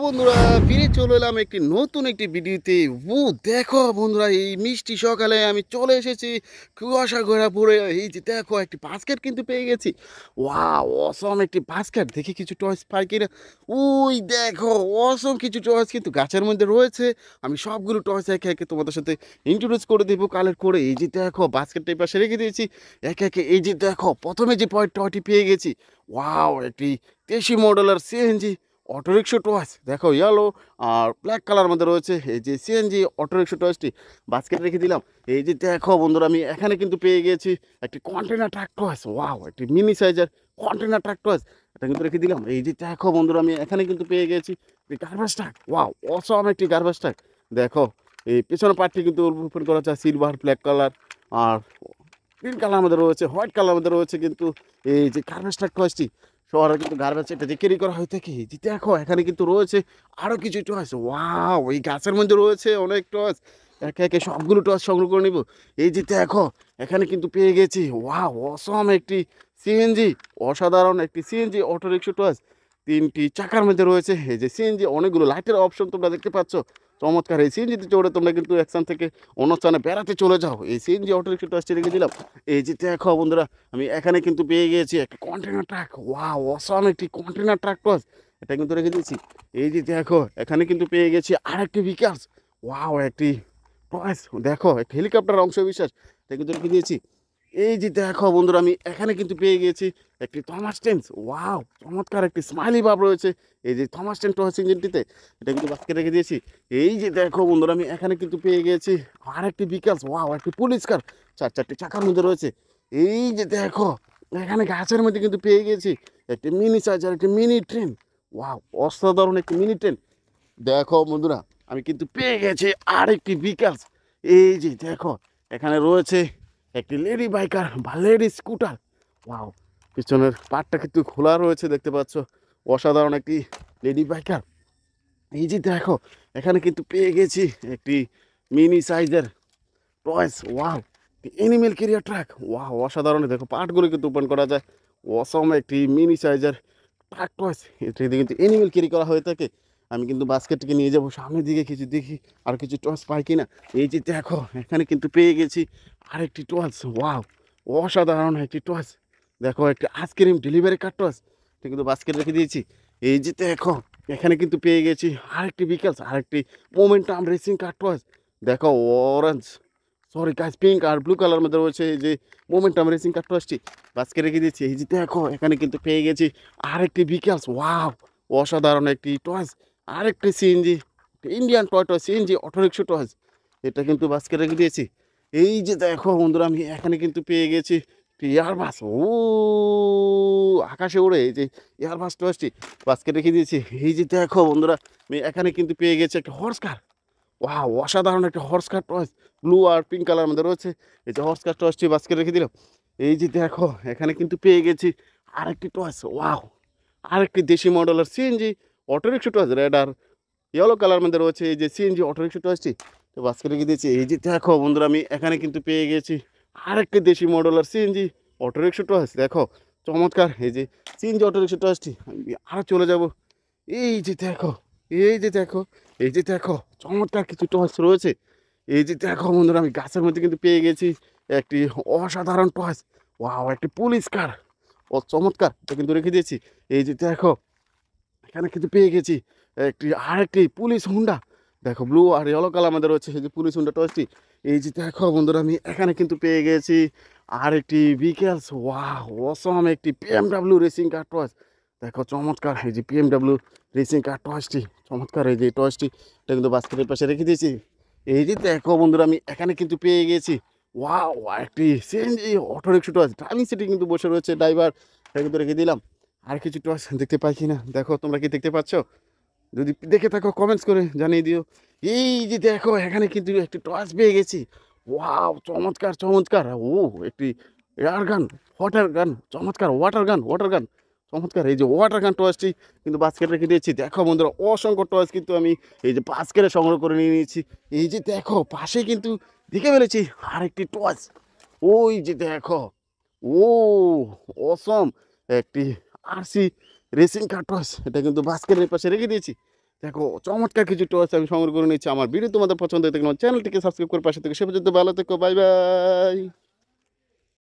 বন্ধুরা ফিরে চলে এলাম নতুন একটি ভিডিওতে। দেখো বন্ধুরা, এই মিষ্টি সকালে আমি চলে এসেছি কুয়াশা ঘোরা পরে। এই যে দেখো, একটি বাস্কেট কিন্তু পেয়ে গেছি। অসম একটি বাস্কেট, দেখি কিছু টয়েস পাই কিনা। ওই দেখো, অসম কিছু টয়েস কিন্তু গাছের মধ্যে রয়েছে। আমি সবগুলো টয়েস একে একে তোমাদের সাথে ইন্ট্রোডিউস করে দেবো কালেক্ট করে। এই যে দেখো, বাস্কেটটা এই পাশে রেখে দিয়েছি একে একে। এই যে দেখো, প্রথমে যে টয়টি পেয়ে গেছি, একটি দেশি মডেলের সিএনজি অটোরিক্সা টয়েস। দেখো, ইয়েলো আর ব্ল্যাক কালার মধ্যে রয়েছে। এই যে সিএনজি অটোরিক্সা টয়েসটি বাস্কেট রেখে দিলাম। এই যে দেখো বন্ধুরা, আমি এখানে কিন্তু পেয়ে গেছি একটি কন্টেনার ট্রাক টয়েস। একটি মিনি সাইজের কন্টেনার ট্রাক টয়েস, এটা কিন্তু রেখে দিলাম। এই যে দেখো বন্ধুরা, আমি এখানে কিন্তু পেয়ে গেছি একটি গার্বেজ ট্রাক। অসম একটি গার্বেজ ট্রাক। দেখো, এই পেছনের পার্টটি কিন্তু ওপেন করা আছে সিলভার, ব্ল্যাক কালার আর গ্রিন কালার মধ্যে রয়েছে, হোয়াইট কালার মধ্যে রয়েছে। কিন্তু এই যে গার্বেজ ট্রাক টয়েসটি শহরে কিন্তু গার্বেজ এটা যে ক্যারি করা হয়ে থাকে। যে দেখো, এখানে কিন্তু রয়েছে আরও কিছু টয়েস। এই গাছের মধ্যে রয়েছে অনেক টয়েস। একে একে সবগুলো টয়েস সংগ্রহ করে নিব। এই যে দেখো, এখানে কিন্তু পেয়ে গেছি অসম একটি সিএনজি, অসাধারণ একটি সিএনজি অটোরিক্সা টয়েস। তিনটি চাকার মধ্যে রয়েছে। এই যে সিএনজি, অনেকগুলো লাইটের অপশন তোমরা দেখতে পাচ্ছ। চমৎকার এই সিএনজিতে চড়ে তোমরা কিন্তু এক স্থান থেকে অন্য স্থানে বেড়াতে চলে যাও। এই সিএনজি অটোরিক্সা টয়েসটি রেখে দিলাম। এই যে দেখো বন্ধুরা, আমি এখানে কিন্তু পেয়ে গিয়েছি একটা কন্টেনার ট্রাক। অসম একটি কন্টেনার ট্রাক টস, এটা কিন্তু রেখে দিয়েছি। এই যে দেখো, এখানে কিন্তু পেয়ে গেছি আরেকটি বিকাশ। একটি টয়েস। দেখো, একটা হেলিকপ্টার অংশ বিশেষ, এটা কিন্তু রেখে দিয়েছি। এই যে দেখো বন্ধুরা, আমি এখানে কিন্তু পেয়ে গেছি একটি থমাস টেন্স। চমৎকার একটি স্মাইলি ভাব রয়েছে এই যে থমাস টেন টয়েস ইঞ্জিনটিতে, এটা কিন্তু বাস্কেট রেখে দিয়েছি। এই যে দেখো বন্ধুরা, আমি এখানে কিন্তু পেয়ে গেছি আরেকটি বিকাশ। একটি পুলিশ কার, চারটি চাকার মধ্যে রয়েছে। এই যে দেখো, এখানে গাছের মধ্যে কিন্তু পেয়ে গেছি একটি মিনি চার্জার, একটি মিনি ট্রেন। অসাধারণ একটি মিনি ট্রেন। দেখো বন্ধুরা, আমি কিন্তু পেয়ে গেছি আরেকটি বিকাশ। এই যে দেখো, এখানে রয়েছে একটি লেডি বাইকার বা লেডি স্কুটার। ওয়াও, পিছনের পার্টটা কিন্তু খোলা রয়েছে, দেখতে পাচ্ছ। অসাধারণ একটি লেডি বাইকার। এই যে দেখো, এখানে কিন্তু পেয়ে গেছি একটি মিনি সাইজের টয়েস। Animal career truck. অসাধারণ। দেখো, পার্টগুলো কিন্তু ওপেন করা যায়। অসম একটি মিনি সাইজের ট্রাক টয়েস, এটি কিন্তু এনিমেল ক্যারি করা হয়ে থাকে। আমি কিন্তু বাস্কেটটিকে নিয়ে যাবো সামনের দিকে, কিছু দেখি আর কিছু টয়েস পাই কিনা। এই যে দেখো, এখানে কিন্তু পেয়ে গেছি আরেকটি টয়েস। অসাধারণ একটি টয়েস। দেখো, একটি আইসক্রিম ডেলিভারি কার টয়েস, এটা কিন্তু বাস্কেট রেখে দিয়েছি। এই যে দেখো, এখানে কিন্তু পেয়ে গেছি আরেকটি বিকাশ, আরেকটি মোমেন্টাম রেসিং কার টয়েস। দেখো, অরেঞ্জ, সরি গাইস, পিঙ্ক আর ব্লু কালার মধ্যে রয়েছে এই যে মোমেন্টাম রেসিং কারটা আসছি, বাস্কে রেখে দিচ্ছি। এই যে দেখো, এখানে কিন্তু পেয়ে গেছি আরেকটি বিকাশ। অসাধারণ একটি টয়েস, আরেকটি CNG, Indian toy CNG autorickshaw toys, এটা কিন্তু বাস্কে রেখে দিয়েছি। এই যে দেখো বন্ধুরা, আমি এখানে কিন্তু পেয়ে গেছি এয়ারবাস। আকাশে উড়ে এই যে এয়ারবাস টয়েসটি বাস্কে রেখে দিয়েছি। এই যে দেখো বন্ধুরা, আমি এখানে কিন্তু পেয়ে গেছি একটা হর্স কার। অসাধারণ একটা হর্স কার টয়েস, ব্লু আর পিঙ্ক কালার মধ্যে রয়েছে। এই যে হর্স কার টয়েসটি বাস্কেট রেখে দিলাম। এই যে দেখো, এখানে কিন্তু পেয়ে গেছি আরেকটি টয়েস। আরেকটি দেশি মডেলের সিএনজি অটোরিক্সা টয়েস, রেড আর ইয়েলো কালার মধ্যে রয়েছে। এই যে সিএনজি অটোরিক্সা টয়েসটি তো বাস্কেট রেখে দিয়েছি। এই যে দেখো বন্ধুরা, আমি এখানে কিন্তু পেয়ে গেছি আরেকটি দেশি মডেলের সিএনজি অটোরিক্সা টয়েস। দেখো, চমৎকার এই যে সিএনজি অটোরিক্সা টয়েসটি। আমি আরও চলে যাব। এই যে দেখো, এই যে দেখো, এই যে দেখো, চমৎকার কিছু টয়েস রয়েছে। এই যে দেখো বন্ধুরা, আমি গাছের মধ্যে কিন্তু পেয়ে গেছি একটি অসাধারণ টয়েস। একটি পুলিশ কার। চমৎকার, এটা কিন্তু রেখে দিয়েছি। এই যে দেখো, এখানে কিন্তু পেয়ে গেছি আরেকটি পুলিশ হুন্ডা। দেখো, ব্লু আর ইয়েলো কালার মধ্যে রয়েছে এই যে পুলিশ হুন্ডা টয়েসটি। এই যে দেখো বন্ধুরা, আমি এখানে কিন্তু পেয়ে গেছি আরেকটি ভিকেলস। অসম একটি পিএমডাব্লিউ রেসিং কার টয়েস। দেখো, চমৎকার এই যে পিএমডাব্লিউ রেসিং কার টয়েসটি, চমৎকার এই যে টয়েসটি, এটা কিন্তু বাস্কেটের পাশে রেখে দিয়েছি। এই যে দেখো বন্ধুরা, আমি এখানে কিন্তু পেয়ে গেছি একটি সিএনজি অটোরিক্সা টয়েস। ড্রাইভিং সিটে কিন্তু বসে রয়েছে ড্রাইভার, এটা কিন্তু রেখে দিলাম। আর কিছু টয়েস দেখতে পাই কিনা, দেখো তোমরা কি দেখতে পাচ্ছ? যদি দেখে থাকো কমেন্টস করে জানিয়ে দিও। এই যে দেখো, এখানে কিন্তু একটি টয়েস পেয়ে গেছি। চমৎকার চমৎকার। একটি এয়ার গান, ওয়াটার গান, চমৎকার ওয়াটার গান, চমৎকার এই যে ওয়াটার গান টয়েসটি কিন্তু বাস্কেট রেখে দিয়েছি। দেখো বন্ধুরা, অসংখ্য টয়েস কিন্তু আমি এই যে বাস্কেটে সংগ্রহ করে নিয়ে নিয়েছি। এই যে দেখো, পাশে কিন্তু দেখে ফেলেছি আরেকটি টয়েস। ওই যে দেখো, ও অসম একটি আরসি রেসিং কার টয়েস, এটা কিন্তু বাস্কেটের পাশে রেখে দিয়েছি। দেখো চমৎকার কিছু টস আমি সংগ্রহ করে নিচ্ছি। আমার ভিডিও তোমাদের পছন্দ হয়ে থাকলে আমার চ্যানেলটিকে সাবস্ক্রাইব করে পাশে থেকে সে পর্যন্ত ভালো থেকো। Bye bye.